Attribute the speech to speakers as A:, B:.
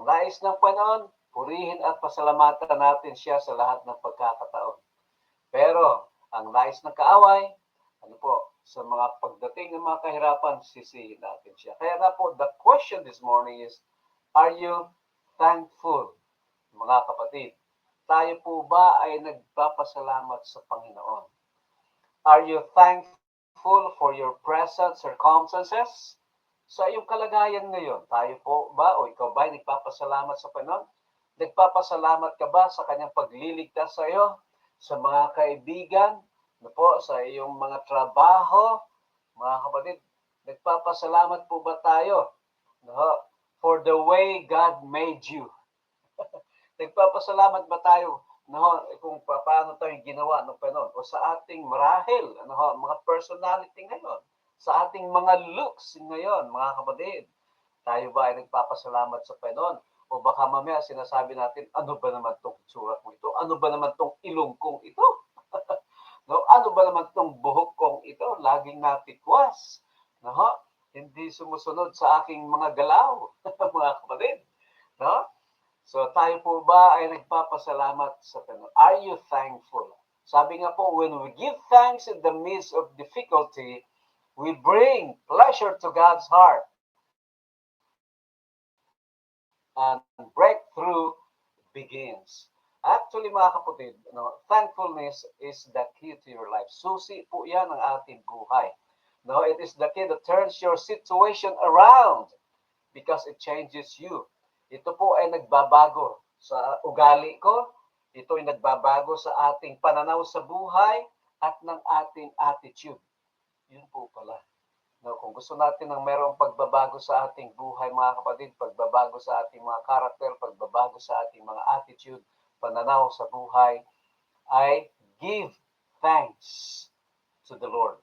A: nais ng Panginoon, purihin at pasalamatan natin siya sa lahat ng pagkakataon. Pero, ang nais ng kaaway, sa mga pagdating ng mga kahirapan, sisihin natin siya. Kaya nga po, the question this morning is, are you thankful? Mga kapatid, tayo po ba ay nagpapasalamat sa Panginoon? Are you thankful for your present circumstances? Sa iyong kalagayan ngayon, tayo po ba o ikaw ba ay nagpapasalamat sa Panginoon? Nagpapasalamat ka ba sa kanyang pagliligtas sa iyo? Sa mga kaibigan? Sa iyong mga trabaho? Mga kapatid, nagpapasalamat po ba tayo for the way God made you? Nagpapasalamat ba tayo kung paano tayo ginawa ng Panginoon o sa ating marahil, mga personality ngayon, sa ating mga looks ngayon, mga kapatid? Tayo ba ay nagpapasalamat sa Panginoon? O baka mamaya sinasabi natin, ano ba naman itong itsura kong ito? Ano ba naman itong ilong kong ito? Ano ba naman itong buhok kong ito? Laging natikwas. Hindi sumusunod sa aking mga galaw, mga kapatid. So tayo po ba ay nagpapasalamat sa Panginoon? Are you thankful? Sabi nga po, when we give thanks in the midst of difficulty, we bring pleasure to God's heart. And breakthrough begins. Actually, mga kapatid, thankfulness is the key to your life. Susi po yan ang ating buhay. It is the key that turns your situation around because it changes you. Ito po ay nagbabago sa ugali ko. Ito ay nagbabago sa ating pananaw sa buhay at ng ating attitude. Yun po pala. Kung gusto natin ng mayroong pagbabago sa ating buhay, mga kapatid, pagbabago sa ating mga karakter, pagbabago sa ating mga attitude, pananaw sa buhay, ay give thanks to the Lord.